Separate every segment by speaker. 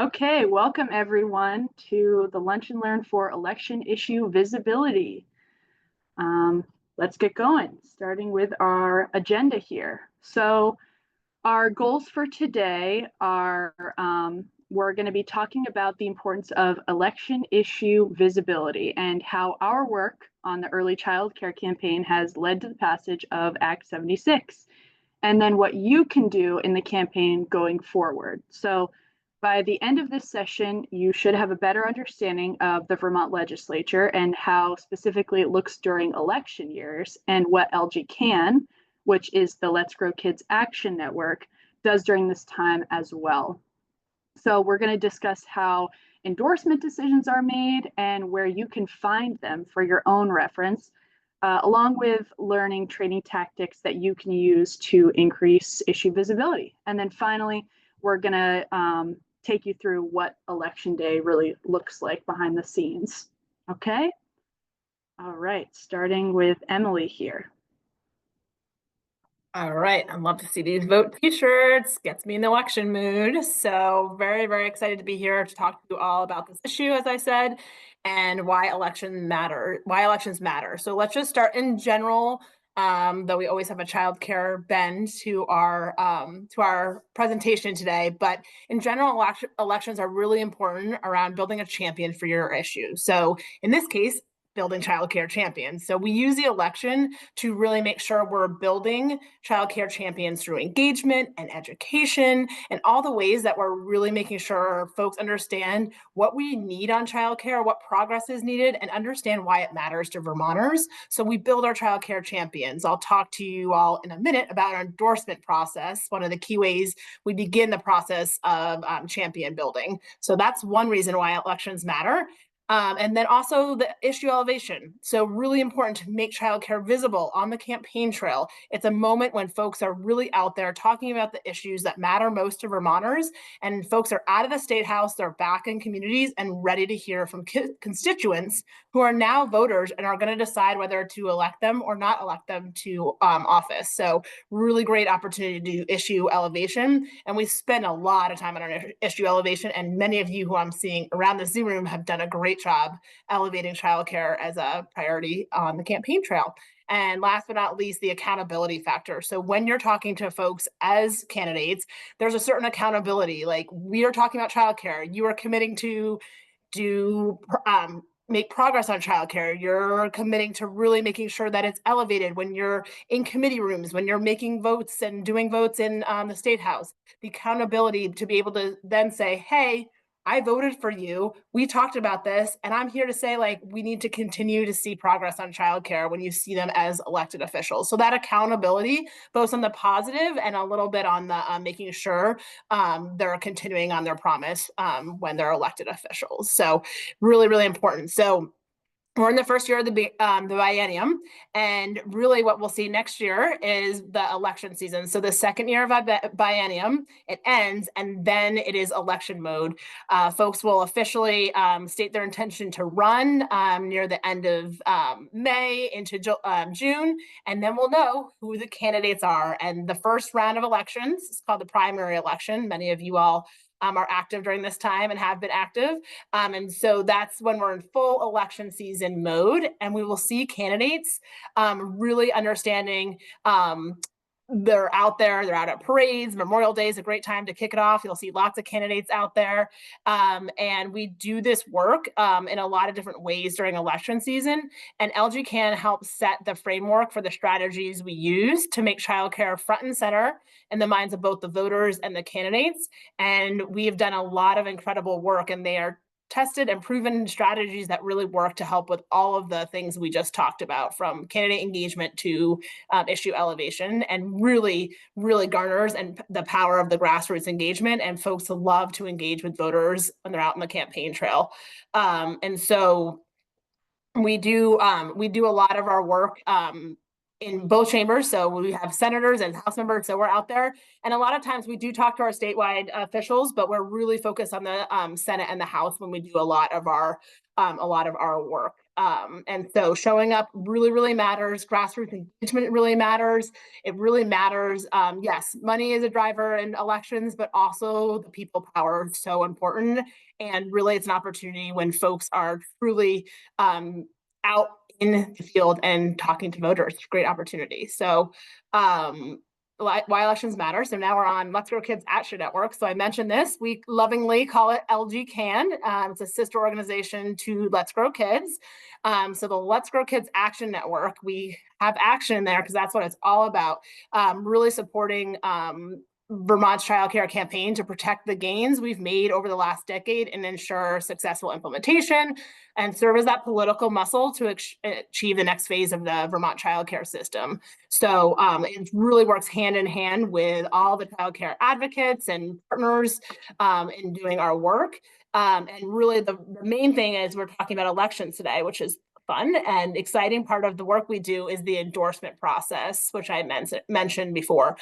Speaker 1: Okay, welcome everyone to the Lunch and Learn for Election Issue Visibility. Um, let's get going, starting with our agenda here. So our goals for today are we're going to be talking about the importance of election issue visibility and how our work on the early child care campaign has led to the passage of Act 76, and then what you can do in the campaign going forward. So by the end of this session, you should have a better understanding of the Vermont legislature and how specifically it looks during election years, and what LG CAN, which is the Let's Grow Kids Action Network, does during this time as well. So we're going to discuss how endorsement decisions are made and where you can find them for your own reference, along with learning training tactics that you can use to increase issue visibility. And then finally, we're going to take you through what Election Day really looks like behind the scenes. Okay? All right, starting with Emily here.
Speaker 2: All right, I'd love to see these vote t-shirts. Gets me in the election mood. So very, very excited to be here to talk to you all about this issue, as I said, and why elections matter. So let's just start in general, though we always have a child care bend to our presentation today. But in general, elections are really important around building a champion for your issue. So in this case, building childcare champions. So we use the election to really make sure we're building childcare champions through engagement and education and all the ways that we're really making sure folks understand what we need on childcare, what progress is needed, and understand why it matters to Vermonters. So we build our childcare champions. I'll talk to you all in a minute about our endorsement process, one of the key ways we begin the process of champion building. So that's one reason why elections matter. And then also the issue elevation. So really important to make childcare visible on the campaign trail. It's a moment when folks are really out there talking about the issues that matter most to Vermonters, and folks are out of the State House, they're back in communities and ready to hear from constituents who are now voters and are going to decide whether to elect them or not elect them to office. So really great opportunity to do issue elevation. And we spend a lot of time on our issue elevation, and many of you who I'm seeing around the Zoom room have done a great job elevating childcare as a priority on the campaign trail. And last but not least, the accountability factor. So when you're talking to folks as candidates, there's a certain accountability. Like, we are talking about childcare. You are committing to make progress on childcare. You're committing to really making sure that it's elevated when you're in committee rooms, when you're making votes and doing votes in the State House. The accountability to be able to then say, hey, I voted for you. We talked about this, and I'm here to say, like, we need to continue to see progress on childcare when you see them as elected officials. So that accountability, both on the positive and a little bit on the making sure they're continuing on their promise when they're elected officials. So really, really important. So we're in the first year of the biennium, and really what we'll see next year is the election season. So the second year of biennium, it ends, and then it is election mode. Folks will officially state their intention to run near the end of May into June, and then we'll know who the candidates are. And the first round of elections is called the primary election. Many of you all are active during this time and have been active. And so that's when we're in full election season mode, and we will see candidates really understanding they're out there, they're out at parades. Memorial Day is a great time to kick it off. You'll see lots of candidates out there. And we do this work in a lot of different ways during election season. And LG CAN helps set the framework for the strategies we use to make childcare front and center in the minds of both the voters and the candidates. And we have done a lot of incredible work, and they are tested and proven strategies that really work to help with all of the things we just talked about, from candidate engagement to issue elevation, and really, really garners and the power of the grassroots engagement. And folks love to engage with voters when they're out on the campaign trail. And so we do a lot of our work in both chambers. So we have senators and House members, so we're out there. And a lot of times we do talk to our statewide officials, but we're really focused on the Senate and the House when we do a lot of our work. And so showing up really, really matters. Grassroots engagement really matters. It really matters. Yes, money is a driver in elections, but also the people power is so important. And really, it's an opportunity when folks are truly out in the field and talking to voters. Great opportunity. So why elections matter. So now we're on Let's Grow Kids Action Network. So I mentioned this. We lovingly call it LG Can. It's a sister organization to Let's Grow Kids. So the Let's Grow Kids Action Network, we have action in there because that's what it's all about. Really supporting Vermont's child care campaign to protect the gains we've made over the last decade and ensure successful implementation and serve as that political muscle to achieve the next phase of the Vermont child care system. So it really works hand in hand with all the child care advocates and partners in doing our work. And really the main thing is we're talking about elections today, which is fun and exciting part of the work we do is the endorsement process, which I mentioned before.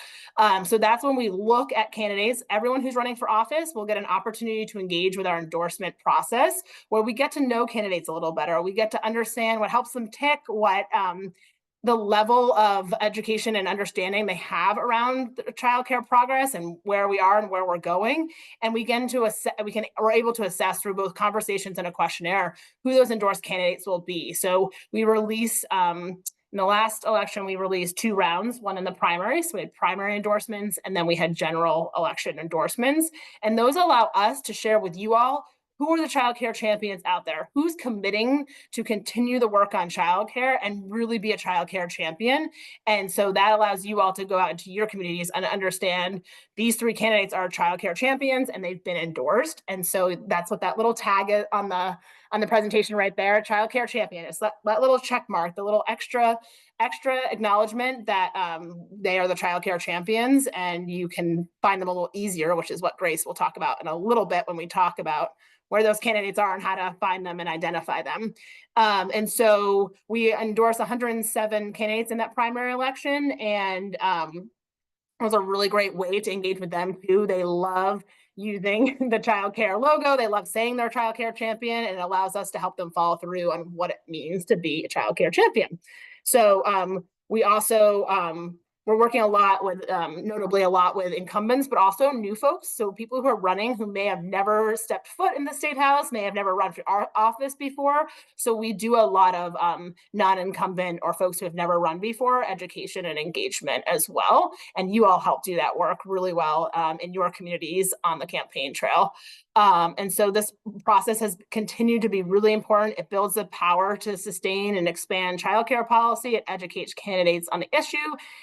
Speaker 2: So that's when we look at candidates. Everyone who's running for office will get an opportunity to engage with our endorsement process, where we get to know candidates a little better. We get to understand what helps them tick, what the level of education and understanding they have around childcare progress and where we are and where we're going. And we're able to assess through both conversations and a questionnaire who those endorsed candidates will be. So we release in the last election, we released 2 rounds, one in the primary. So we had primary endorsements, and then we had general election endorsements. And those allow us to share with you all who are the child care champions out there, who's committing to continue the work on child care and really be a child care champion. And so that allows you all to go out into your communities and understand these 3 candidates are child care champions and they've been endorsed. And so that's what that little tag is on the presentation right there, child care champion. It's that little check mark, the little extra acknowledgement that they are the child care champions, and you can find them a little easier, which is what Grace will talk about in a little bit when we talk about where those candidates are and how to find them and identify them. And so we endorse 107 candidates in that primary election, and it was a really great way to engage with them too. They love using the child care logo. They love saying they're a child care champion, and it allows us to help them follow through on what it means to be a child care champion. So we also, we're working a lot with, notably a lot with incumbents, but also new folks. So people who are running who may have never stepped foot in the State House, may have never run for our office before. So we do a lot of non-incumbent or folks who have never run before, education and engagement as well. And you all help do that work really well in your communities on the campaign trail. And so this process has continued to be really important. It builds the power to sustain and expand childcare policy. It educates candidates on the issue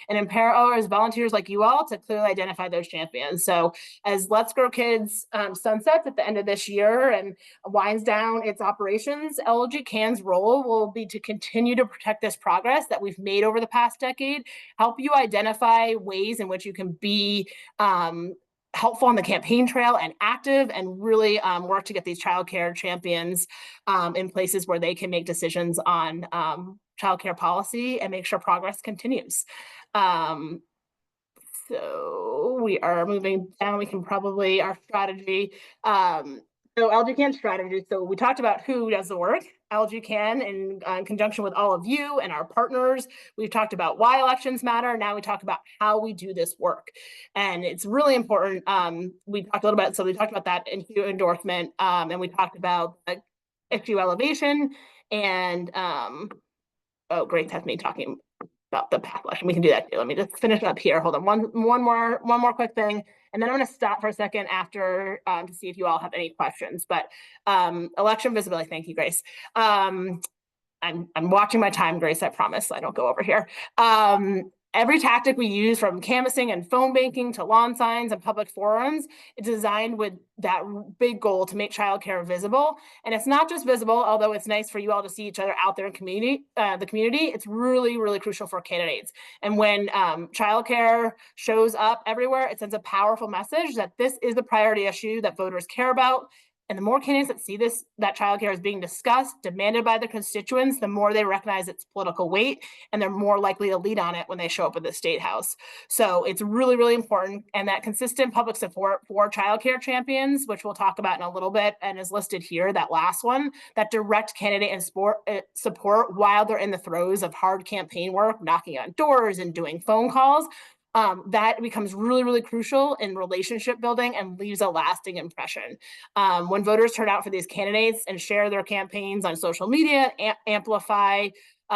Speaker 2: and empower others, volunteers like you all, to clearly identify those champions. So as Let's Grow Kids sunsets at the end of this year and winds down its operations, LG Can's role will be to continue to protect this progress that we've made over the past decade, help you identify ways in which you can be helpful on the campaign trail and active, and really work to get these childcare champions in places where they can make decisions on childcare policy and make sure progress continues. So we are moving down. We can probably, our strategy. So LG Can strategy. So we talked about who does the work. LG Can in conjunction with all of you and our partners. We've talked about why elections matter. Now we talk about how we do this work. And it's really important. We talked a little bit, so we talked about that issue endorsement, and we talked about issue elevation and, oh, great, that's me talking about the path election. We can do that too. Let me just finish up here. Hold on, one more quick thing, and then I'm going to stop for a second after to see if you all have any questions. But election visibility. Thank you, Grace. I'm watching my time, Grace. I promise I don't go over here. Every tactic we use, from canvassing and phone banking to lawn signs and public forums, is designed with that big goal to make childcare visible. And it's not just visible, although it's nice for you all to see each other out there in the community. It's really, really crucial for candidates. And when childcare shows up everywhere, it sends a powerful message that this is the priority issue that voters care about. And the more candidates that see that childcare is being discussed, demanded by their constituents, the more they recognize its political weight, and they're more likely to lead on it when they show up at the state house. So it's really, really important. And that consistent public support for childcare champions, which we'll talk about in a little bit, and is listed here, that last one, that direct candidate and support while they're in the throes of hard campaign work, knocking on doors and doing phone calls, that becomes really, really crucial in relationship building and leaves a lasting impression. When voters turn out for these candidates and share their campaigns on social media, amplify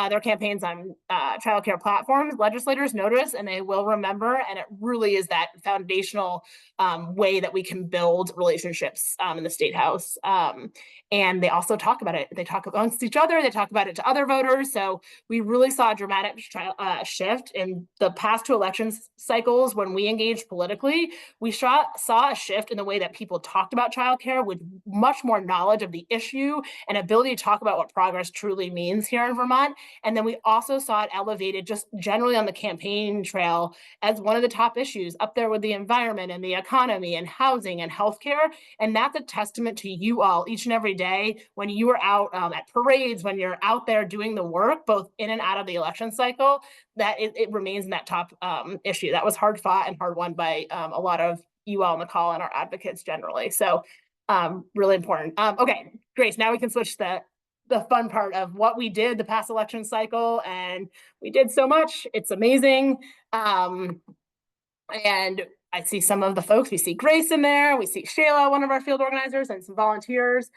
Speaker 2: their campaigns on childcare platforms, legislators notice and they will remember. And it really is that foundational way that we can build relationships in the state house. And they also talk about it. They talk amongst each other. They talk about it to other voters. So we really saw a dramatic shift in the past two elections cycles. When we engaged politically, we saw a shift in the way that people talked about childcare with much more knowledge of the issue and ability to talk about what progress truly means here in Vermont. And then we also saw it elevated just generally on the campaign trail as one of the top issues, up there with the environment and the economy and housing and healthcare. And that's a testament to you all each and every day when you are out at parades, when you're out there doing the work, both in and out of the election cycle, that it remains in that top issue. That was hard fought and hard won by a lot of you all on the call and our advocates generally. So really important. Okay, Grace, now we can switch the fun part of what we did the past election cycle, and we did so much. It's amazing. And I see some of the folks. We see Grace in there. We see Shayla, one of our field organizers, and some volunteers.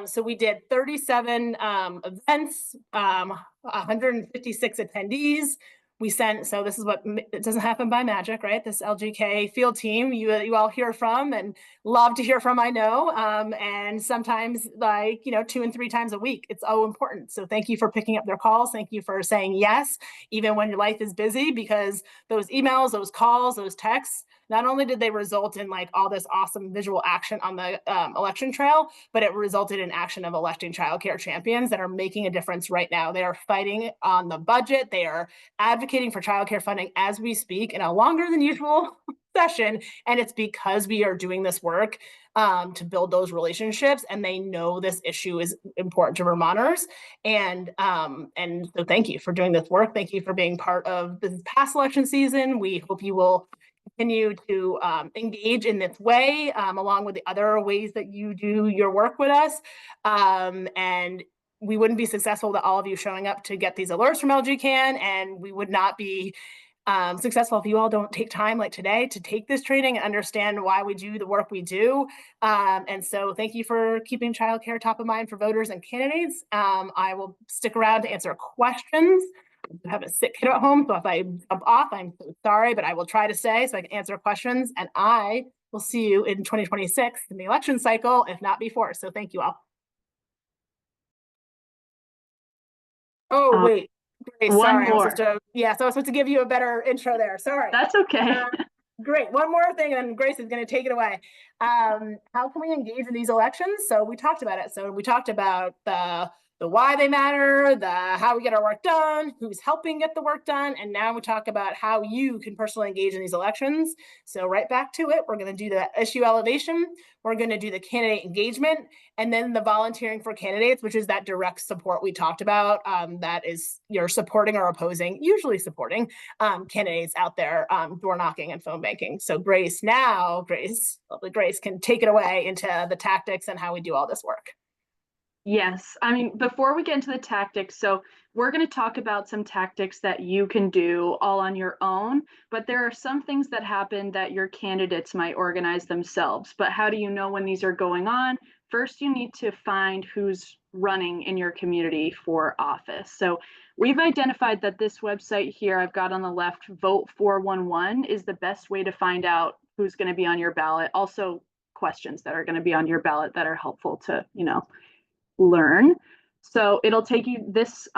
Speaker 2: So we did 37 events, 156 attendees. We sent, so this is what, it doesn't happen by magic, right? This LGK field team you all hear from and love to hear from, I know. And sometimes 2 and 3 times a week, it's so important. So thank you for picking up their calls. Thank you for saying yes, even when your life is busy, because those emails, those calls, those texts, not only did they result in all this awesome visual action on the election trail, but it resulted in action of electing childcare champions that are making a difference right now. They are fighting on the budget. They are advocating for childcare funding as we speak in a longer than usual session. And it's because we are doing this work to build those relationships, and they know this issue is important to Vermonters. And so thank you for doing this work. Thank you for being part of this past election season. We hope you will continue to engage in this way, along with the other ways that you do your work with us. And we wouldn't be successful without all of you showing up to get these alerts from LGCAN, and we would not be successful if you all don't take time like today to take this training and understand why we do the work we do. And so thank you for keeping childcare top of mind for voters and candidates. I will stick around to answer questions. I have a sick kid at home, so if I jump off, I'm so sorry, but I will try to stay so I can answer questions, and I will see you in 2026 in the election cycle, if not before. So thank you all. Oh, wait. Grace, sorry.
Speaker 1: More.
Speaker 2: So I was supposed to give you a better intro there. Sorry.
Speaker 1: That's okay.
Speaker 2: Great. One more thing, and Grace is going to take it away. How can we engage in these elections? So we talked about it. So we talked about the why they matter, the how we get our work done, who's helping get the work done, and now we talk about how you can personally engage in these elections. So right back to it, we're going to do the issue elevation, we're going to do the candidate engagement, and then the volunteering for candidates, which is that direct support we talked about. That is, you're supporting or opposing, usually supporting candidates out there, door knocking and phone banking. So Grace, lovely Grace, can take it away into the tactics and how we do all this work.
Speaker 1: Yes, I mean, before we get into the tactics, so we're going to talk about some tactics that you can do all on your own, but there are some things that happen that your candidates might organize themselves. But how do you know when these are going on? First, you need to find who's running in your community for office. So we've identified that this website here I've got on the left, Vote 411, is the best way to find out who's going to be on your ballot. Also, questions that are going to be on your ballot that are helpful to, learn. So it'll take you, this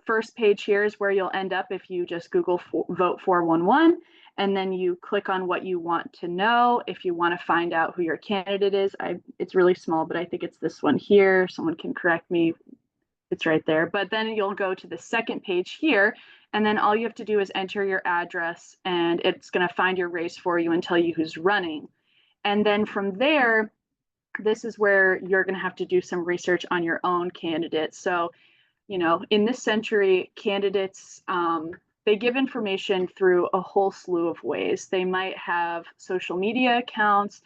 Speaker 1: first page here is where you'll end up if you just Google Vote 411, and then you click on what you want to know. If you want to find out who your candidate is, it's really small, but I think it's this one here. Someone can correct me. It's right there. But then you'll go to the second page here, and then all you have to do is enter your address, and it's going to find your race for you and tell you who's running. And then from there, this is where you're going to have to do some research on your own candidate. So, in this century, candidates, they give information through a whole slew of ways. They might have social media accounts.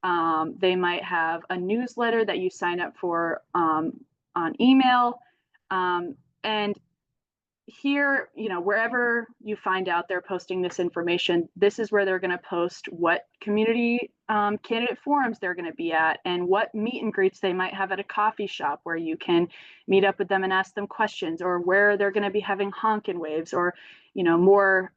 Speaker 1: They might have a newsletter that you sign up for on email. And here, wherever you find out they're posting this information, this is where they're going to post what community candidate forums they're going to be at and what meet and greets they might have at a coffee shop where you can meet up with them and ask them questions, or where they're going to be having honk and waves, or more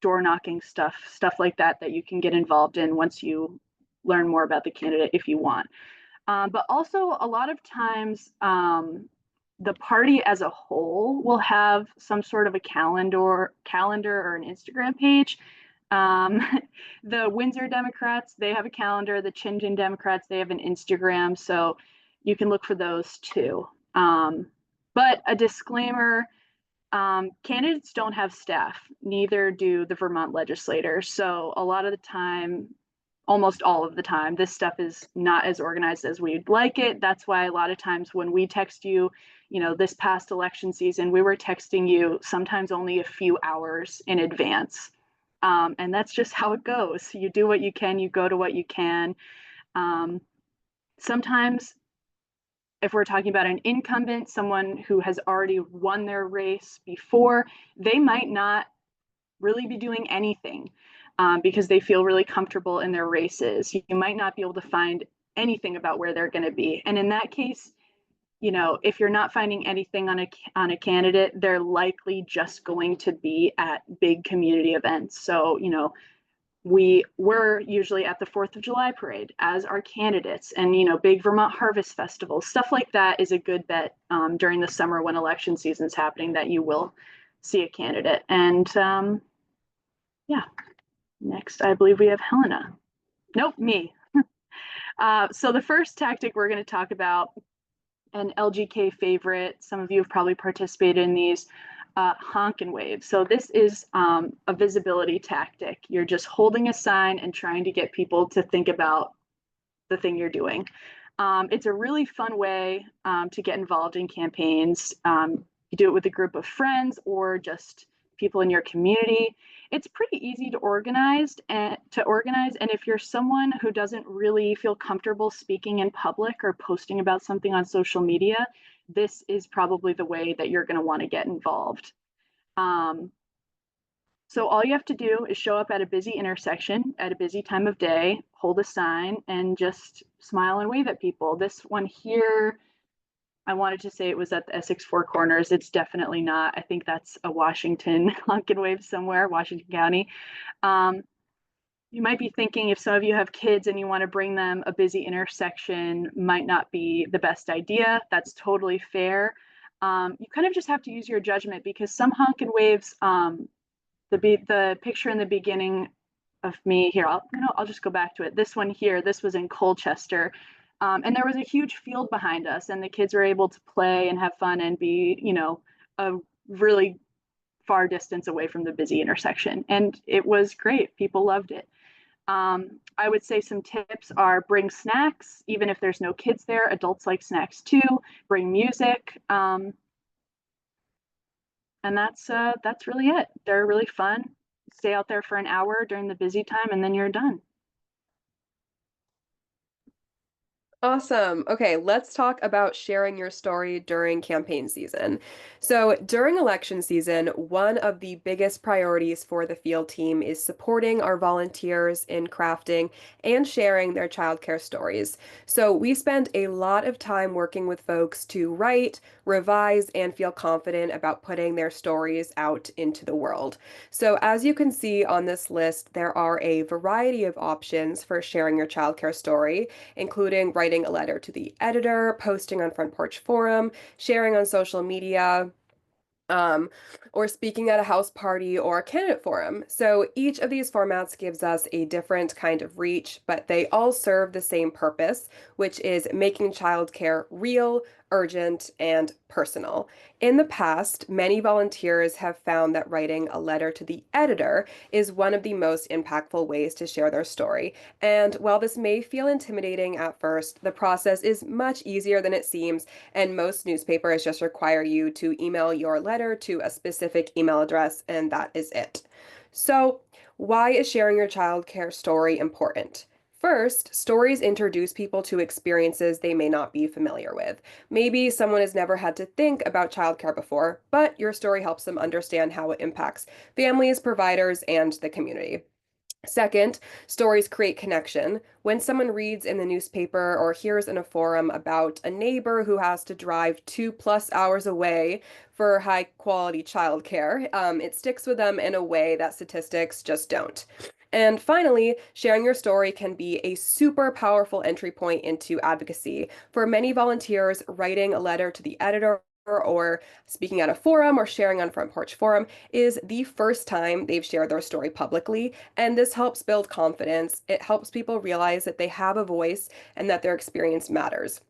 Speaker 1: door knocking stuff like that you can get involved in once you learn more about the candidate if you want. But also a lot of times, the party as a whole will have some sort of a calendar or an Instagram page. The Windsor Democrats, they have a calendar. The Chinjin Democrats, they have an Instagram. So you can look for those too. But a disclaimer, candidates don't have staff, neither do the Vermont legislators. So a lot of the time, almost all of the time, this stuff is not as organized as we'd like it. That's why a lot of times when we text you, this past election season, we were texting you sometimes only a few hours in advance. And that's just how it goes. You do what you can, you go to what you can. Sometimes, if we're talking about an incumbent, someone who has already won their race before, they might not really be doing anything because they feel really comfortable in their races. You might not be able to find anything about where they're going to be. And in that case, if you're not finding anything on a candidate, they're likely just going to be at big community events. So, we were usually at the 4th of July parade as our candidates, and big Vermont Harvest Festival, stuff like that is a good bet during the summer when election season's happening, that you will see a candidate. And yeah, next I believe we have Helena. Nope, me. So the first tactic we're going to talk about, an LGK favorite, some of you have probably participated in these, honk and wave. So this is a visibility tactic. You're just holding a sign and trying to get people to think about the thing you're doing. It's a really fun way to get involved in campaigns. You do it with a group of friends or just people in your community. It's pretty easy to organize, and if you're someone who doesn't really feel comfortable speaking in public or posting about something on social media, this is probably the way that you're going to want to get involved. So all you have to do is show up at a busy intersection at a busy time of day, hold a sign, and just smile and wave at people. This one here, I wanted to say it was at the Essex Four Corners. It's definitely not. I think that's a Washington honk and wave somewhere, Washington County. You might be thinking, if some of you have kids and you want to bring them, a busy intersection might not be the best idea. That's totally fair. You kind of just have to use your judgment, because some honk and waves, the picture in the beginning of me here, I'll just go back to it. This one here, this was in Colchester. And there was a huge field behind us, and the kids were able to play and have fun and be, a really far distance away from the busy intersection. And it was great. People loved it. I would say some tips are: bring snacks, even if there's no kids there. Adults like snacks too. Bring music. And that's really it. They're really fun. Stay out there for an hour during the busy time, and then you're done.
Speaker 3: Awesome. Okay, let's talk about sharing your story during campaign season. So, during election season, one of the biggest priorities for the field team is supporting our volunteers in crafting and sharing their childcare stories. So, we spend a lot of time working with folks to write, revise, and feel confident about putting their stories out into the world. So, as you can see on this list, there are a variety of options for sharing your childcare story, including writing a letter to the editor, posting on Front Porch Forum, sharing on social media, or speaking at a house party or a candidate forum. So each of these formats gives us a different kind of reach, but they all serve the same purpose, which is making childcare real, urgent, and personal. In the past, many volunteers have found that writing a letter to the editor is one of the most impactful ways to share their story. And while this may feel intimidating at first, the process is much easier than it seems, and most newspapers just require you to email your letter to a specific email address, and that is it. So, why is sharing your childcare story important? First, stories introduce people to experiences they may not be familiar with. Maybe someone has never had to think about childcare before, but your story helps them understand how it impacts families, providers, and the community. Second, stories create connection. When someone reads in the newspaper or hears in a forum about a neighbor who has to drive 2+ hours away for high quality childcare, it sticks with them in a way that statistics just don't. And finally, sharing your story can be a super powerful entry point into advocacy. For many volunteers, writing a letter to the editor or speaking at a forum or sharing on Front Porch Forum is the first time they've shared their story publicly, and this helps build confidence. It helps people realize that they have a voice and that their experience matters.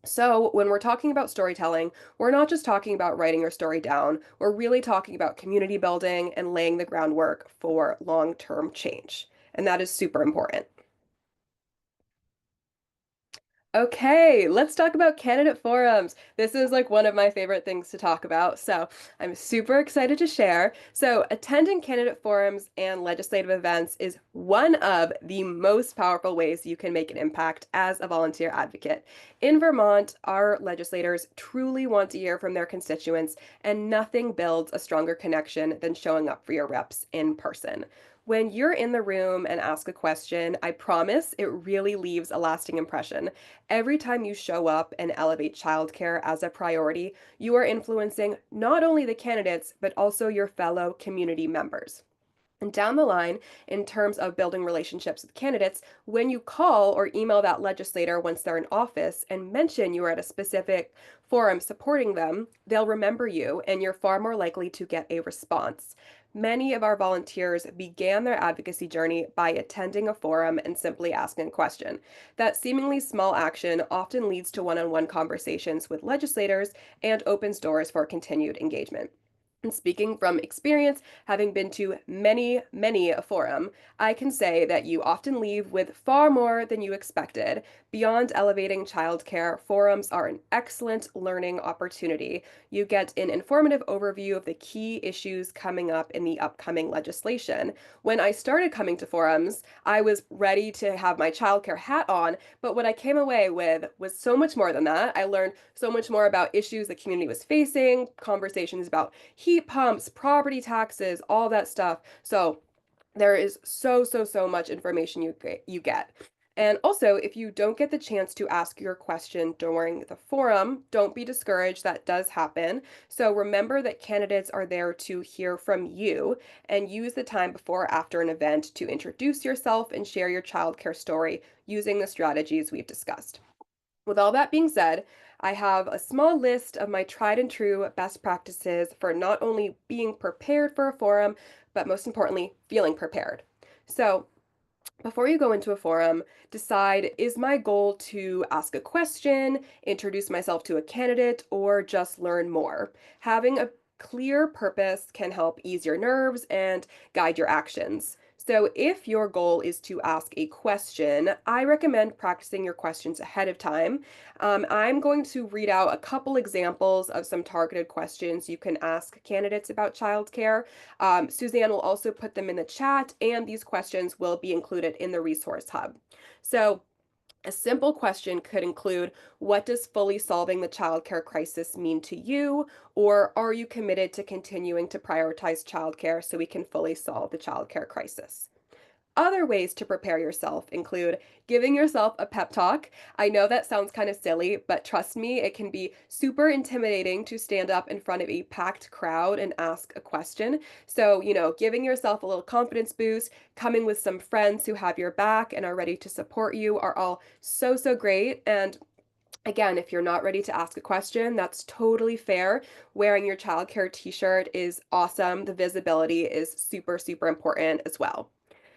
Speaker 3: So, when we're talking about storytelling, we're not just talking about writing your story down, we're really talking about community building and laying the groundwork for long-term change. And that is super important. Okay, let's talk about candidate forums. This is like one of my favorite things to talk about, so I'm super excited to share. So, attending candidate forums and legislative events is one of the most powerful ways you can make an impact as a volunteer advocate. In Vermont, our legislators truly want to hear from their constituents, and nothing builds a stronger connection than showing up for your reps in person. When you're in the room and ask a question, I promise it really leaves a lasting impression. Every time you show up and elevate childcare as a priority, you are influencing not only the candidates, but also your fellow community members. And down the line, in terms of building relationships with candidates, when you call or email that legislator once they're in office and mention you are at a specific forum supporting them, they'll remember you and you're far more likely to get a response. Many of our volunteers began their advocacy journey by attending a forum and simply asking a question. That seemingly small action often leads to one-on-one conversations with legislators and opens doors for continued engagement. And speaking from experience, having been to many a forum, I can say that you often leave with far more than you expected. Beyond elevating childcare, forums are an excellent learning opportunity. You get an informative overview of the key issues coming up in the upcoming legislation. When I started coming to forums, I was ready to have my childcare hat on, but what I came away with was so much more than that. I learned so much more about issues the community was facing, conversations about heat pumps, property taxes, all that stuff. So there is so much information you get. And also, if you don't get the chance to ask your question during the forum, don't be discouraged. That does happen. So remember that candidates are there to hear from you, and use the time before or after an event to introduce yourself and share your childcare story using the strategies we've discussed. With all that being said, I have a small list of my tried and true best practices for not only being prepared for a forum, but most importantly, feeling prepared. So, before you go into a forum, decide, is my goal to ask a question, introduce myself to a candidate, or just learn more? Having a clear purpose can help ease your nerves and guide your actions. So, if your goal is to ask a question, I recommend practicing your questions ahead of time. I'm going to read out a couple examples of some targeted questions you can ask candidates about childcare. Suzanne will also put them in the chat, and these questions will be included in the resource hub. So, a simple question could include, what does fully solving the childcare crisis mean to you? Or are you committed to continuing to prioritize childcare so we can fully solve the childcare crisis? Other ways to prepare yourself include giving yourself a pep talk. I know that sounds kind of silly, but trust me, it can be super intimidating to stand up in front of a packed crowd and ask a question. So, giving yourself a little confidence boost, coming with some friends who have your back and are ready to support you are all so great. And again, if you're not ready to ask a question, that's totally fair. Wearing your childcare t-shirt is awesome. The visibility is super important as well.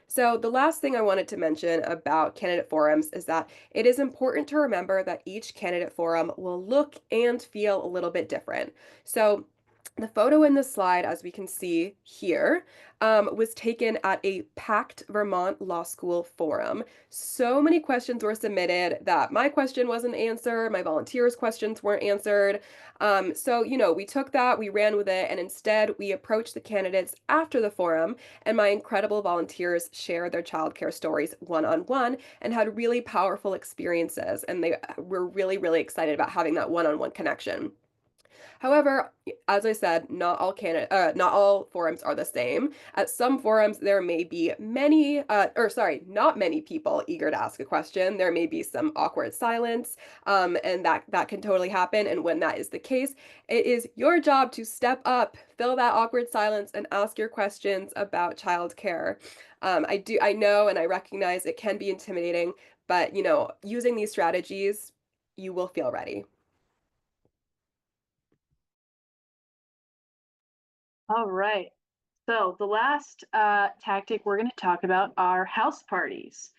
Speaker 3: So, the last thing I wanted to mention about candidate forums is that it is important to remember that each candidate forum will look and feel a little bit different. So, the photo in the slide, as we can see here, was taken at a packed Vermont Law School forum. So many questions were submitted that my question wasn't answered, my volunteers' questions weren't answered. We took that, we ran with it, and instead we approached the candidates after the forum, and my incredible volunteers shared their childcare stories one-on-one and had really powerful experiences. And they were really, really excited about having that one-on-one connection. However, as I said, not all forums are the same. At some forums, there may be not many people eager to ask a question. There may be some awkward silence, and that can totally happen. And when that is the case, it is your job to step up, fill that awkward silence, and ask your questions about childcare. I know, and I recognize it can be intimidating, but using these strategies, you will feel ready.
Speaker 1: All right. So the last tactic we're going to talk about are house parties.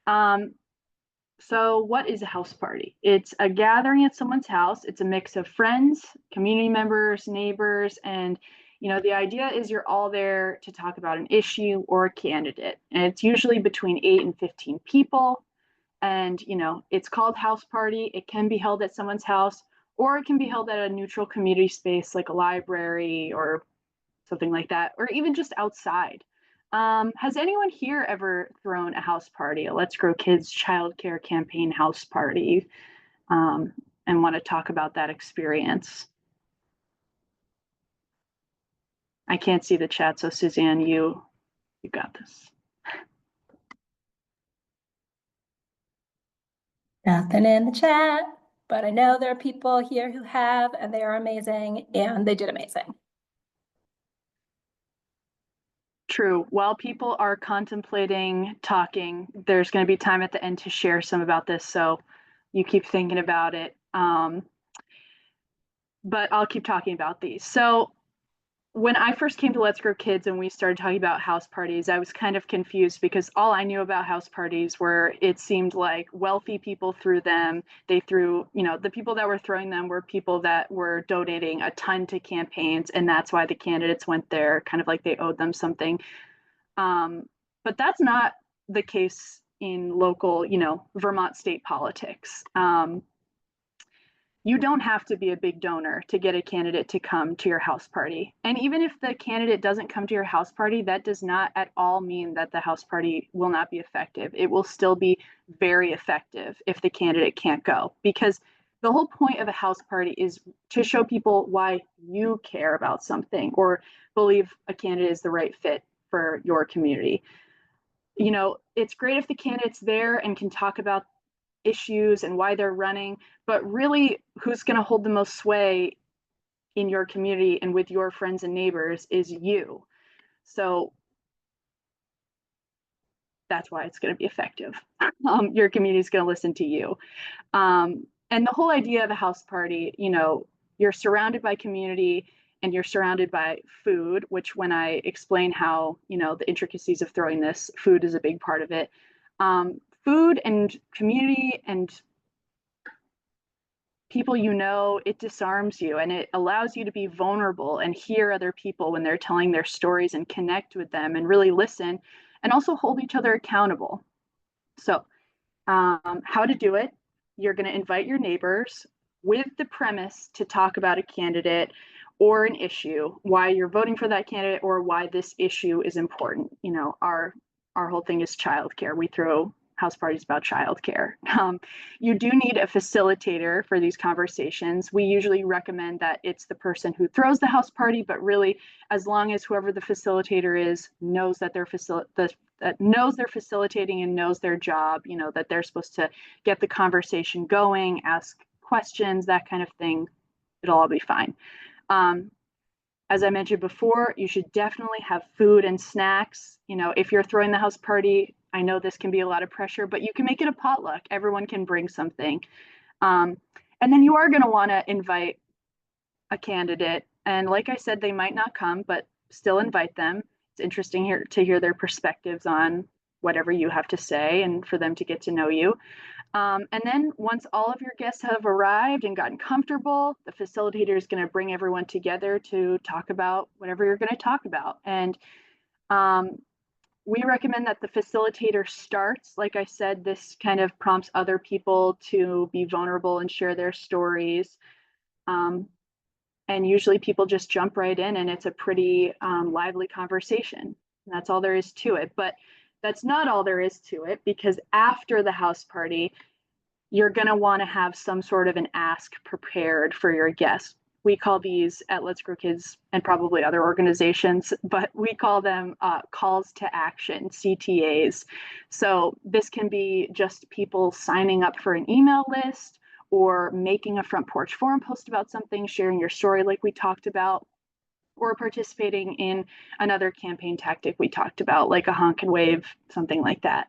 Speaker 1: So what is a house party? It's a gathering at someone's house. It's a mix of friends, community members, neighbors, and the idea is you're all there to talk about an issue or a candidate. And it's usually between 8 and 15 people. And it's called house party. It can be held at someone's house, or it can be held at a neutral community space like a library or something like that, or even just outside. Has anyone here ever thrown a house party, a Let's Grow Kids childcare campaign house party, and want to talk about that experience? I can't see the chat, so Suzanne, you got this.
Speaker 4: Nothing in the chat, but I know there are people here who have, and they are amazing, and they did amazing.
Speaker 1: True. While people are contemplating talking, there's going to be time at the end to share some about this, so you keep thinking about it. But I'll keep talking about these. So when I first came to Let's Grow Kids and we started talking about house parties, I was kind of confused because all I knew about house parties were it seemed like wealthy people threw them. They threw, the people that were throwing them were people that were donating a ton to campaigns, and that's why the candidates went there, kind of like they owed them something. But that's not the case in local, Vermont state politics. You don't have to be a big donor to get a candidate to come to your house party. And even if the candidate doesn't come to your house party, that does not at all mean that the house party will not be effective. It will still be very effective if the candidate can't go, because the whole point of a house party is to show people why you care about something or believe a candidate is the right fit for your community. It's great if the candidate's there and can talk about issues and why they're running, but really who's going to hold the most sway in your community and with your friends and neighbors is you. So that's why it's going to be effective. Your community is going to listen to you. And the whole idea of a house party, you're surrounded by community and you're surrounded by food, which when I explain how, the intricacies of throwing this, food is a big part of it. Food and community and people, it disarms you and it allows you to be vulnerable and hear other people when they're telling their stories and connect with them and really listen and also hold each other accountable. So how to do it? You're going to invite your neighbors with the premise to talk about a candidate or an issue, why you're voting for that candidate or why this issue is important. Our whole thing is childcare. We throw house parties about childcare. You do need a facilitator for these conversations. We usually recommend that it's the person who throws the house party, but really, as long as whoever the facilitator is knows that they're facilitating and knows their job, that they're supposed to get the conversation going, ask questions, that kind of thing, it'll all be fine. As I mentioned before, you should definitely have food and snacks. If you're throwing the house party, I know this can be a lot of pressure, but you can make it a potluck. Everyone can bring something. And then you are going to want to invite a candidate. And like I said, they might not come, but still invite them. It's interesting to hear their perspectives on whatever you have to say and for them to get to know you. And then once all of your guests have arrived and gotten comfortable, the facilitator is going to bring everyone together to talk about whatever you're going to talk about. And we recommend that the facilitator starts. Like I said, this kind of prompts other people to be vulnerable and share their stories. And usually people just jump right in and it's a pretty lively conversation. And that's all there is to it. But that's not all there is to it, because after the house party, you're going to want to have some sort of an ask prepared for your guests. We call these at Let's Grow Kids, and probably other organizations, but we call them calls to action, CTAs. So this can be just people signing up for an email list, or making a front porch forum post about something, sharing your story like we talked about, or participating in another campaign tactic we talked about, like a honk and wave, something like that.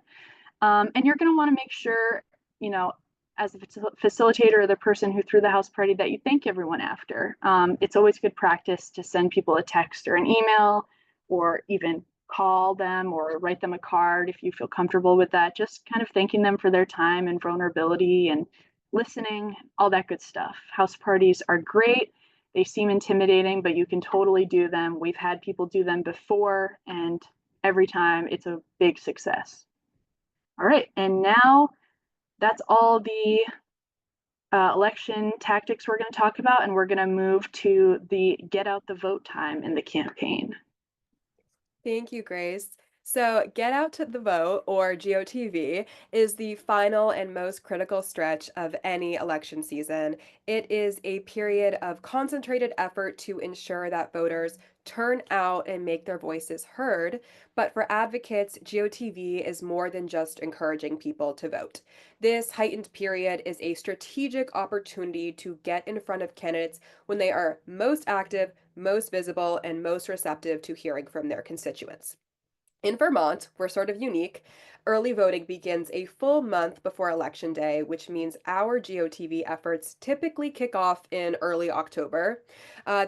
Speaker 1: And you're going to want to make sure, you know, as a facilitator or the person who threw the house party, that you thank everyone after. It's always good practice to send people a text or an email, or even call them or write them a card if you feel comfortable with that. Just kind of thanking them for their time and vulnerability and listening, all that good stuff. House parties are great. They seem intimidating, but you can totally do them. We've had people do them before, and every time it's a big success. All right, and now that's all the election tactics we're going to talk about, and we're going to move to the get out the vote time in the campaign.
Speaker 3: Thank you, Grace. So, Get Out to the Vote, or GOTV, is the final and most critical stretch of any election season. It is a period of concentrated effort to ensure that voters turn out and make their voices heard. But for advocates, GOTV is more than just encouraging people to vote. This heightened period is a strategic opportunity to get in front of candidates when they are most active, most visible, and most receptive to hearing from their constituents. In Vermont, we're sort of unique. Early voting begins a full month before Election Day, which means our GOTV efforts typically kick off in early October.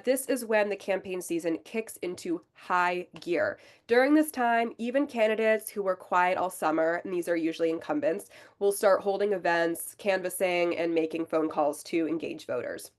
Speaker 3: This is when the campaign season kicks into high gear. During this time, even candidates who were quiet all summer, and these are usually incumbents, will start holding events, canvassing, and making phone calls to engage voters.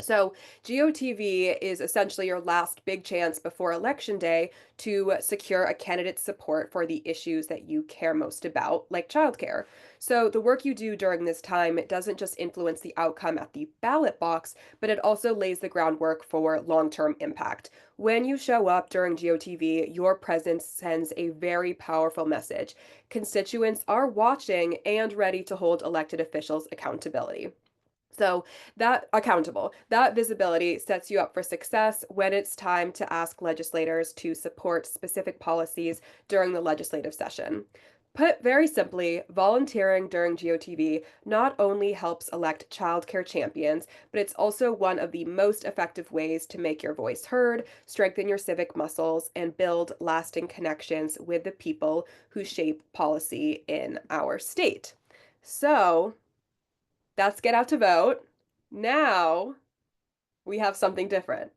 Speaker 3: So, GOTV is essentially your last big chance before Election Day to secure a candidate's support for the issues that you care most about, like childcare. So, the work you do during this time doesn't just influence the outcome at the ballot box, but it also lays the groundwork for long-term impact. When you show up during GOTV, your presence sends a very powerful message. Constituents are watching and ready to hold elected officials accountability. So that visibility sets you up for success when it's time to ask legislators to support specific policies during the legislative session. Put very simply, volunteering during GOTV not only helps elect childcare champions, but it's also one of the most effective ways to make your voice heard, strengthen your civic muscles, and build lasting connections with the people who shape policy in our state. So, that's Get Out to Vote. Now we have something different.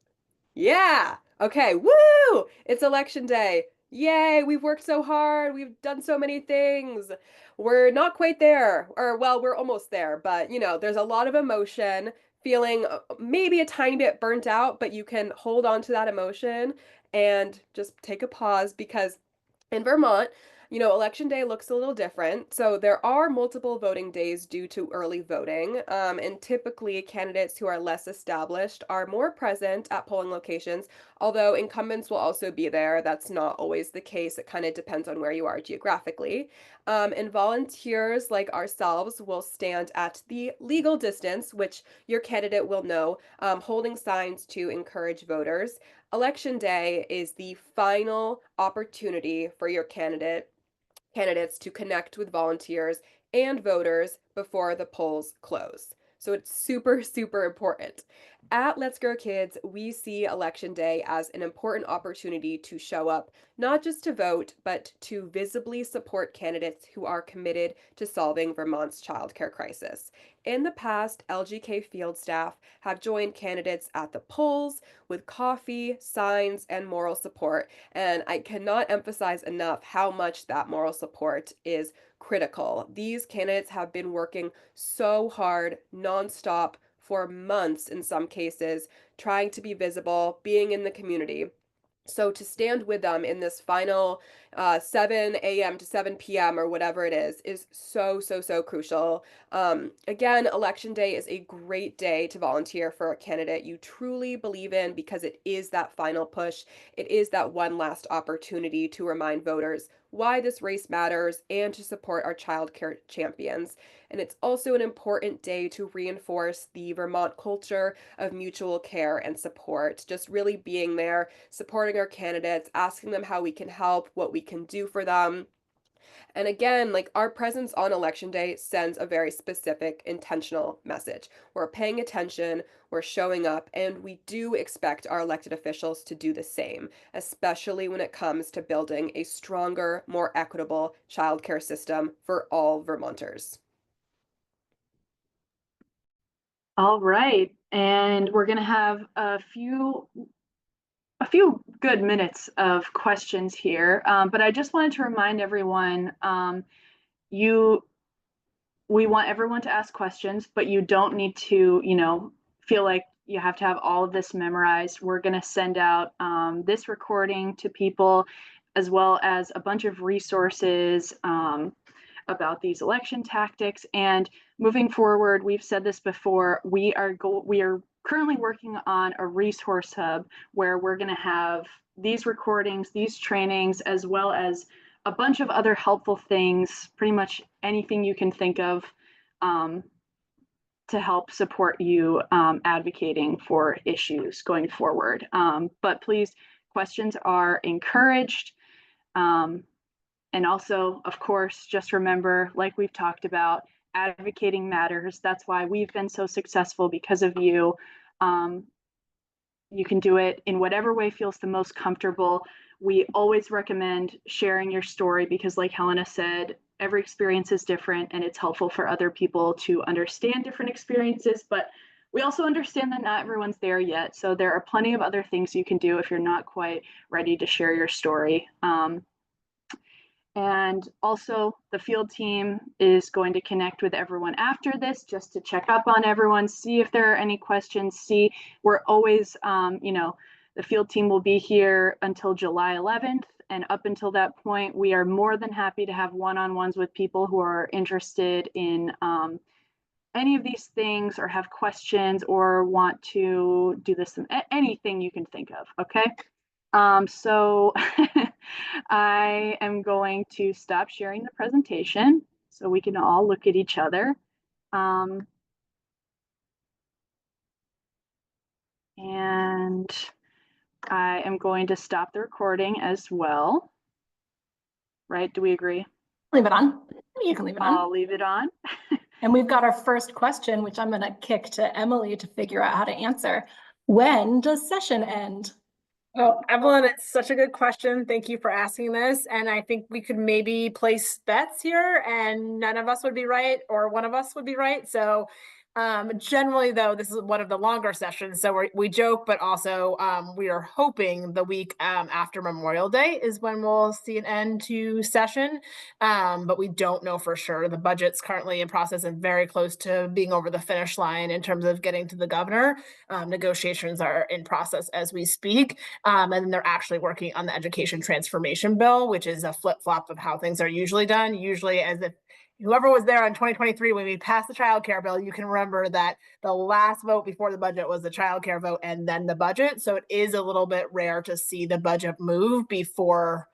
Speaker 3: Yeah. Okay. Woo! It's election day. Yay, we've worked so hard. We've done so many things. We're not quite there, or well, we're almost there, but there's a lot of emotion, feeling maybe a tiny bit burnt out, but you can hold on to that emotion and just take a pause, because in Vermont, election day looks a little different. So there are multiple voting days due to early voting, and typically candidates who are less established are more present at polling locations, although incumbents will also be there. That's not always the case. It kind of depends on where you are geographically. And volunteers like ourselves will stand at the legal distance, which your candidate will know, holding signs to encourage voters. Election day is the final opportunity for your candidates to connect with volunteers and voters before the polls close. So it's super, super important. At Let's Grow Kids, we see Election Day as an important opportunity to show up not just to vote, but to visibly support candidates who are committed to solving Vermont's childcare crisis. In the past, LGK field staff have joined candidates at the polls with coffee, signs, and moral support. And I cannot emphasize enough how much that moral support is critical. These candidates have been working so hard, nonstop, for months in some cases, trying to be visible, being in the community. So to stand with them in this final 7 a.m. to 7 p.m. or whatever it is so, so, so crucial. Again, Election Day is a great day to volunteer for a candidate you truly believe in because it is that final push. It is that one last opportunity to remind voters why this race matters and to support our childcare champions. And it's also an important day to reinforce the Vermont culture of mutual care and support. Just really being there, supporting our candidates, asking them how we can help, what we can do for them. And again, like our presence on election day sends a very specific, intentional message. We're paying attention, we're showing up, and we do expect our elected officials to do the same, especially when it comes to building a stronger, more equitable childcare system for all Vermonters.
Speaker 1: All right, and we're going to have a few good minutes of questions here, but I just wanted to remind everyone, we want everyone to ask questions, but you don't need to, feel like you have to have all of this memorized. We're going to send out this recording to people, as well as a bunch of resources about these election tactics. And moving forward, we've said this before, we are currently working on a resource hub where we're going to have these recordings, these trainings, as well as a bunch of other helpful things, pretty much anything you can think of to help support you advocating for issues going forward. But please, questions are encouraged. And also, of course, just remember, like we've talked about, advocating matters. That's why we've been so successful, because of you. You can do it in whatever way feels the most comfortable. We always recommend sharing your story because, like Helena said, every experience is different and it's helpful for other people to understand different experiences. But we also understand that not everyone's there yet. So there are plenty of other things you can do if you're not quite ready to share your story. And also, the field team is going to connect with everyone after this just to check up on everyone, see if there are any questions. See, we're always, the field team will be here until July 11th. And up until that point, we are more than happy to have one-on-ones with people who are interested in any of these things or have questions or want to do this, anything you can think of, okay? So I am going to stop sharing the presentation so we can all look at each other. And I am going to stop the recording as well. Right? Do we agree?
Speaker 4: Leave it on. You can leave it on.
Speaker 1: I'll leave it on.
Speaker 4: And we've got our first question, which I'm going to kick to Emily to figure out how to answer. When does session end?
Speaker 2: Well, Evelyn, it's such a good question. Thank you for asking this. And I think we could maybe place bets here and none of us would be right or one of us would be right. So generally, though, this is one of the longer sessions. So we joke, but also we are hoping the week after Memorial Day is when we'll see an end to session. But we don't know for sure. The budget's currently in process and very close to being over the finish line in terms of getting to the governor. Negotiations are in process as we speak. And then they're actually working on the education transformation bill, which is a flip-flop of how things are usually done. Usually, as if whoever was there in 2023 when we passed the child care bill, you can remember that the last vote before the budget was the child care vote and then the budget. So it is a little bit rare to see the budget move before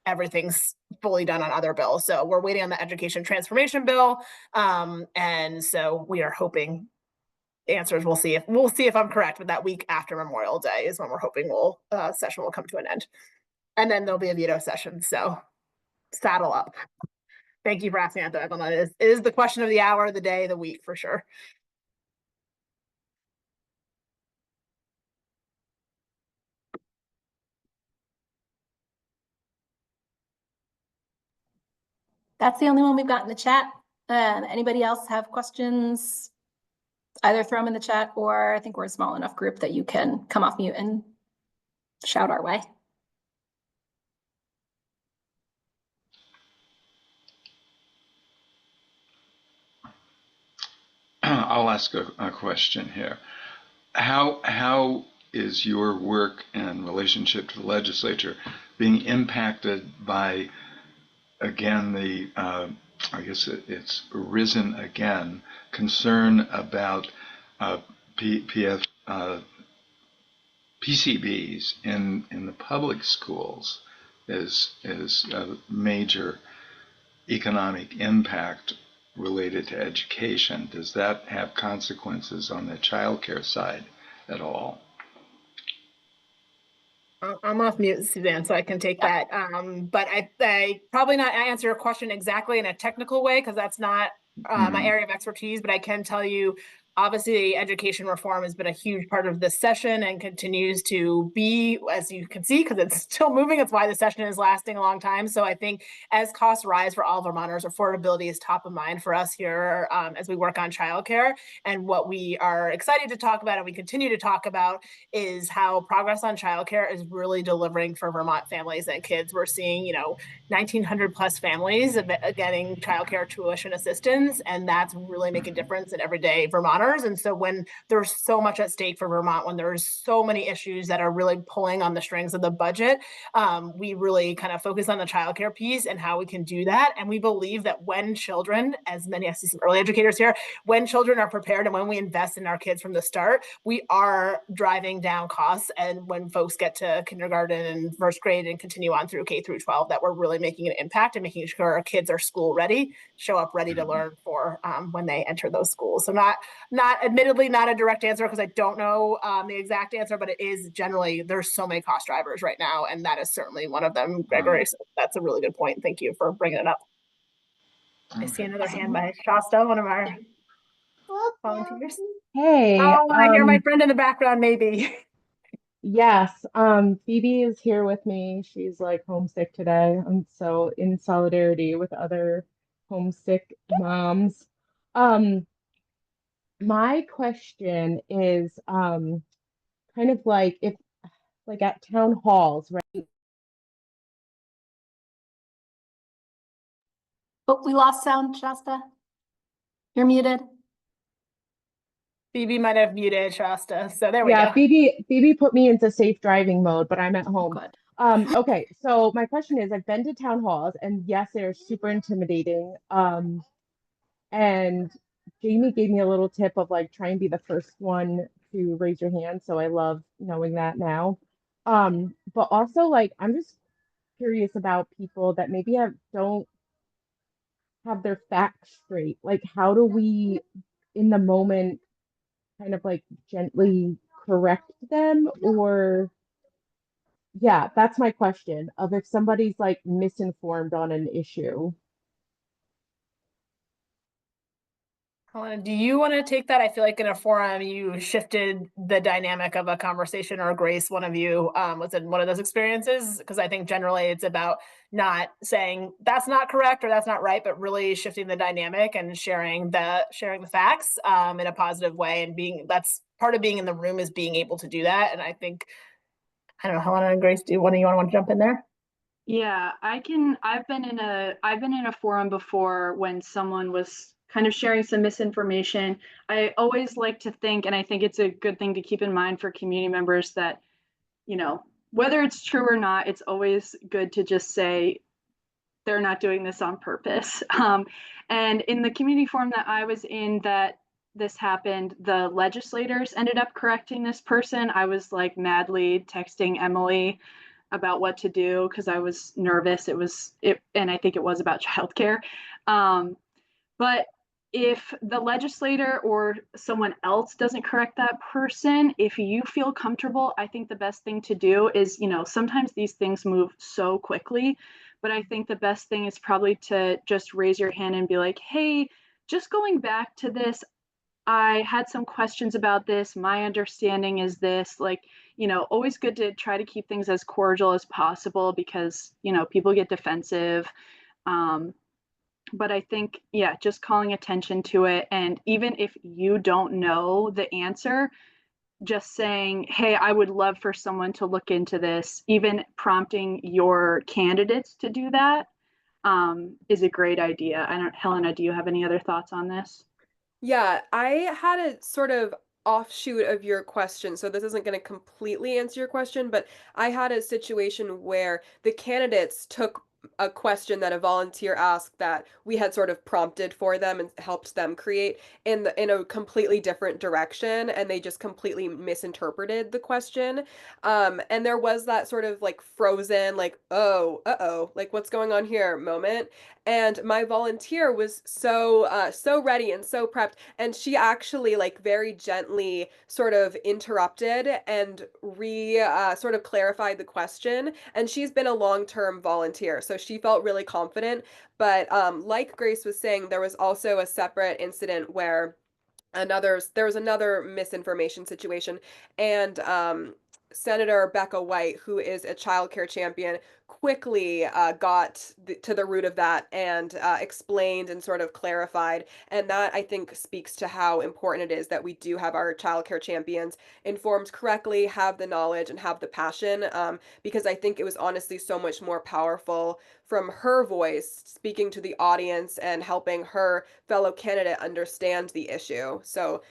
Speaker 2: everything's fully done on other bills. So we're waiting on the education transformation bill. And so we are hoping answers. We'll see if I'm correct, but that week after Memorial Day is when we're hoping session will come to an end. And then there'll be a veto session. So saddle up. Thank you for asking that, Evelyn. It is the question of the hour, the day, the week, for sure.
Speaker 4: That's the only one we've got in the chat. Anybody else have questions? Either throw them in the chat, or I think we're a small enough group that you can come off mute and shout our way.
Speaker 5: I'll ask a question here. How is your work and relationship to the legislature being impacted by, again, the I guess it's risen again, concern about PCBs in the public schools is a major economic impact related to education? Does that have consequences on the childcare side at all?
Speaker 2: I'm off mute, Suzanne, so I can take that. But I probably not answer your question exactly in a technical way, because that's not my area of expertise, but I can tell you, obviously, education reform has been a huge part of this session and continues to be, as you can see, because it's still moving. It's why the session is lasting a long time. So I think as costs rise for all Vermonters, affordability is top of mind for us here as we work on childcare. And what we are excited to talk about, and we continue to talk about, is how progress on childcare is really delivering for Vermont families and kids. We're seeing, 1,900 plus families getting childcare tuition assistance, and that's really making a difference in everyday Vermonters. And so when there's so much at stake for Vermont, when there's so many issues that are really pulling on the strings of the budget, we really kind of focus on the childcare piece and how we can do that. And we believe that when children, as many, I see some early educators here, when children are prepared and when we invest in our kids from the start, we are driving down costs. And when folks get to kindergarten and first grade and continue on through K through 12, that we're really making an impact and making sure our kids are school ready, show up ready to learn for when they enter those schools. So admittedly not a direct answer, because I don't know the exact answer, but it is generally, there's so many cost drivers right now, and that is certainly one of them, Gregory. So that's a really good point. Thank you for bringing it up. I see another hand by Shasta, one of our volunteers.
Speaker 6: Hey,
Speaker 2: Oh, I hear my friend in the background, maybe.
Speaker 6: yes, Phoebe is here with me. She's like homesick today. I'm so in solidarity with other homesick moms. My question is kind of like if like at town halls, right?
Speaker 4: Oh, we lost sound, Shasta. You're muted.
Speaker 2: Phoebe might have muted Shasta, so there we
Speaker 6: Yeah,
Speaker 2: go.
Speaker 6: Phoebe put me into safe driving mode, but I'm at home.
Speaker 4: Good.
Speaker 6: Okay, so my question is, I've been to town halls, and yes, they're super intimidating. And Jamie gave me a little tip of like try and be the first one to raise your hand, so I love knowing that now. But also like I'm just curious about people that maybe don't have their facts straight. Like how do we in the moment kind of like gently correct them? Or yeah, that's my question of if somebody's like misinformed on an issue.
Speaker 2: Helena, do you want to take that? I feel like in a forum, you shifted the dynamic of a conversation, or Grace, one of you was in one of those experiences, because I think generally it's about not saying that's not correct or that's not right, but really shifting the dynamic and sharing the facts in a positive way. And that's part of being in the room, is being able to do that. And I think, I don't know, Helena and Grace, do one of you want to jump in there?
Speaker 1: Yeah, I've been in a forum before when someone was kind of sharing some misinformation. I always like to think, and I think it's a good thing to keep in mind for community members, that, whether it's true or not, it's always good to just say they're not doing this on purpose. And in the community forum that I was in, that this happened, the legislators ended up correcting this person. I was like madly texting Emily about what to do because I was nervous. And I think it was about childcare. But if the legislator or someone else doesn't correct that person, if you feel comfortable, I think the best thing to do is, sometimes these things move so quickly, but I think the best thing is probably to just raise your hand and be like, hey, just going back to this, I had some questions about this. My understanding is this, always good to try to keep things as cordial as possible because, people get defensive. But I think, yeah, just calling attention to it. And even if you don't know the answer, just saying, hey, I would love for someone to look into this, even prompting your candidates to do that, is a great idea. I don't, Helena, do you have any other thoughts on this?
Speaker 3: Yeah, I had a sort of offshoot of your question. So this isn't going to completely answer your question, but I had a situation where the candidates took a question that a volunteer asked that we had sort of prompted for them and helped them create in a completely different direction, and they just completely misinterpreted the question. And there was that sort of like frozen, like, oh, uh-oh, like what's going on here moment. And my volunteer was so ready and so prepped, and she actually like very gently sort of interrupted and re sort of clarified the question. And she's been a long-term volunteer, so she felt really confident. But like Grace was saying, there was also a separate incident where there was another misinformation situation, and Senator Becca White, who is a child care champion, quickly got to the root of that and explained and sort of clarified. And that, I think, speaks to how important it is that we do have our child care champions informed correctly, have the knowledge and have the passion, because I think it was honestly so much more powerful from her voice speaking to the audience and helping her fellow candidate understand the issue. So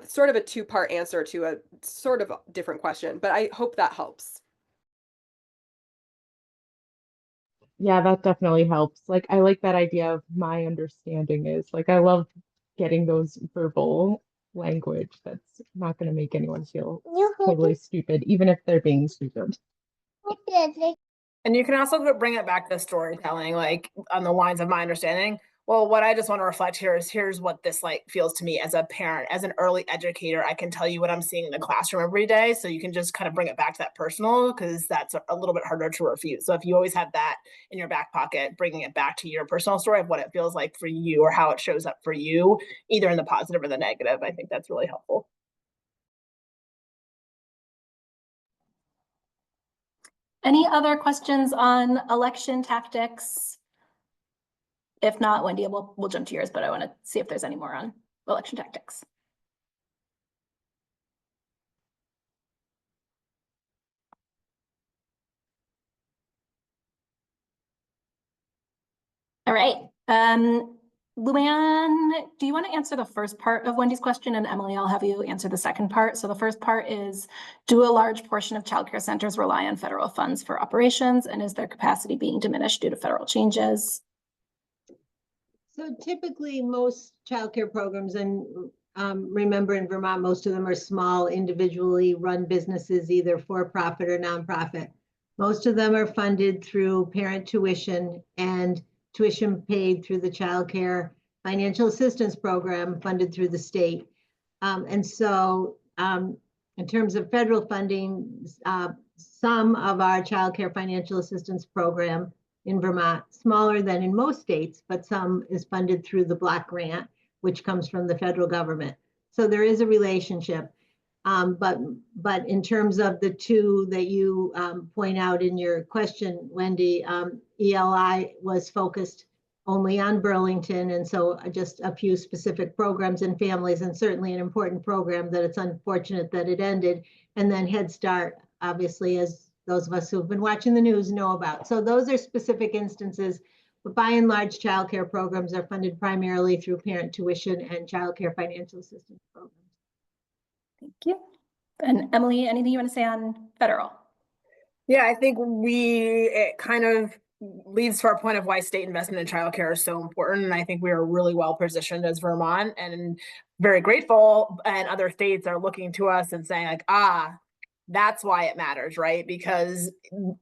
Speaker 3: sort of a two-part answer to a sort of different question, but I hope that helps.
Speaker 6: Yeah, that definitely helps. Like, I like that idea of my understanding is like, I love getting those verbal language that's not going to make anyone feel totally stupid, even if they're being stupid.
Speaker 2: And you can also bring it back to storytelling, like on the lines of my understanding. Well, what I just want to reflect here is here's what this like feels to me as a parent, as an early educator. I can tell you what I'm seeing in the classroom every day. So you can just kind of bring it back to that personal, because that's a little bit harder to refute. So if you always have that in your back pocket, bringing it back to your personal story of what it feels like for you or how it shows up for you, either in the positive or the negative, I think that's really helpful.
Speaker 4: Any other questions on election tactics? If not, Wendy, we'll jump to yours, but I want to see if there's any more on election tactics. All right. Luann, do you want to answer the first part of Wendy's question? And Emily, I'll have you answer the second part. So the first part is, do a large portion of childcare centers rely on federal funds for operations? And is their capacity being diminished due to federal changes?
Speaker 7: So typically most childcare programs, and remember in Vermont, most of them are small individually run businesses, either for-profit or nonprofit. Most of them are funded through parent tuition and tuition paid through the Child Care Financial Assistance Program funded through the state. And so in terms of federal funding, some of our Child Care Financial Assistance Program in Vermont, smaller than in most states, but some is funded through the block grant, which comes from the federal government. So there is a relationship. But in terms of the two that you point out in your question, Wendy, ELI was focused only on Burlington. And so just a few specific programs and families, and certainly an important program that it's unfortunate that it ended. And then Head Start, obviously, as those of us who have been watching the news know about. So those are specific instances, but by and large, childcare programs are funded primarily through parent tuition and childcare financial assistance programs.
Speaker 4: Thank you. And Emily, anything you want to say on federal?
Speaker 2: Yeah, I think it kind of leads to our point of why state investment in childcare is so important. And I think we are really well positioned as Vermont, and very grateful. And other states are looking to us and saying like, that's why it matters, right? Because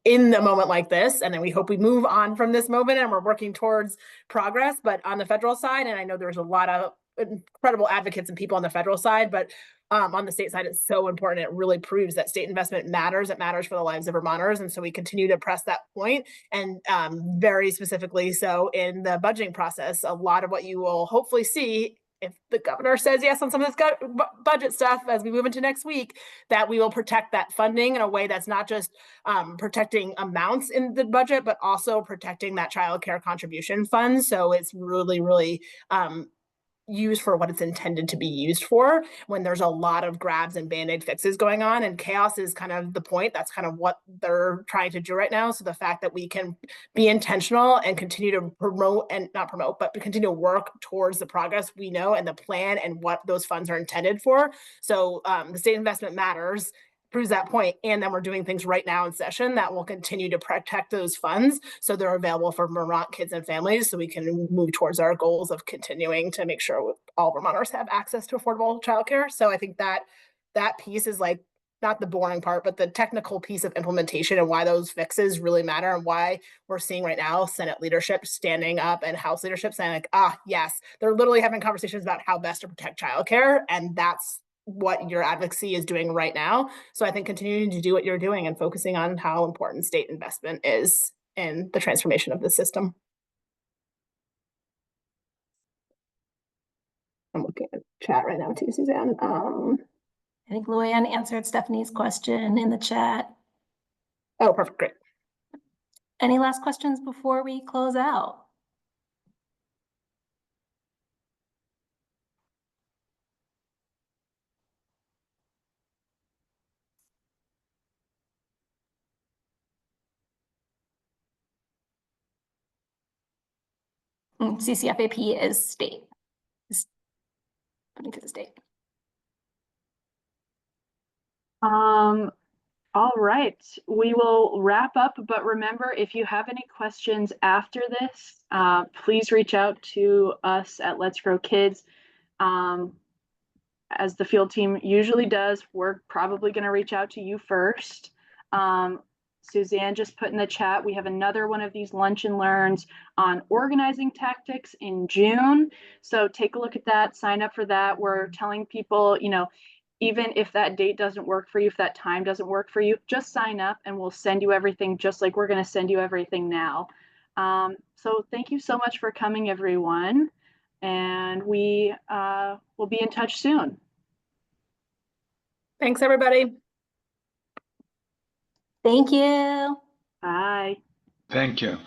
Speaker 2: in a moment like this, and then we hope we move on from this moment and we're working towards progress, but on the federal side, and I know there's a lot of incredible advocates and people on the federal side, but on the state side, it's so important. It really proves that state investment matters. It matters for the lives of Vermonters. And so we continue to press that point, and very specifically so in the budgeting process. A lot of what you will hopefully see if the governor says yes on some of this budget stuff as we move into next week, that we will protect that funding in a way that's not just protecting amounts in the budget, but also protecting that child care contribution fund. So it's really, really used for what it's intended to be used for when there's a lot of grabs and band-aid fixes going on, and chaos is kind of the point. That's kind of what they're trying to do right now. So the fact that we can be intentional and continue to promote, and not promote, but continue to work towards the progress we know and the plan and what those funds are intended for. So the state investment matters proves that point. And then we're doing things right now in session that will continue to protect those funds so they're available for Vermont kids and families, so we can move towards our goals of continuing to make sure all Vermonters have access to affordable childcare. So I think that that piece is like not the boring part, but the technical piece of implementation and why those fixes really matter, and why we're seeing right now Senate leadership standing up and House leadership saying like, yes, they're literally having conversations about how best to protect childcare. And that's what your advocacy is doing right now. So I think continuing to do what you're doing and focusing on how important state investment is in the transformation of the system. I'm looking at chat right now too, Suzanne.
Speaker 4: I think Luann answered Stephanie's question in the chat.
Speaker 2: Oh, perfect, great.
Speaker 4: Any last questions before we close out? CCFAP is state. Is putting to the state.
Speaker 1: All right, we will wrap up, but remember, if you have any questions after this, please reach out to us at Let's Grow Kids. As the field team usually does, we're probably going to reach out to you first. Suzanne just put in the chat, we have another one of these lunch and learns on organizing tactics in June. So take a look at that, sign up for that. We're telling people, you know, even if that date doesn't work for you, if that time doesn't work for you, just sign up and we'll send you everything just like we're going to send you everything now. So thank you so much for coming, everyone. And we will be in touch soon.
Speaker 2: Thanks, everybody.
Speaker 4: Thank you.
Speaker 1: Bye.
Speaker 5: Thank you.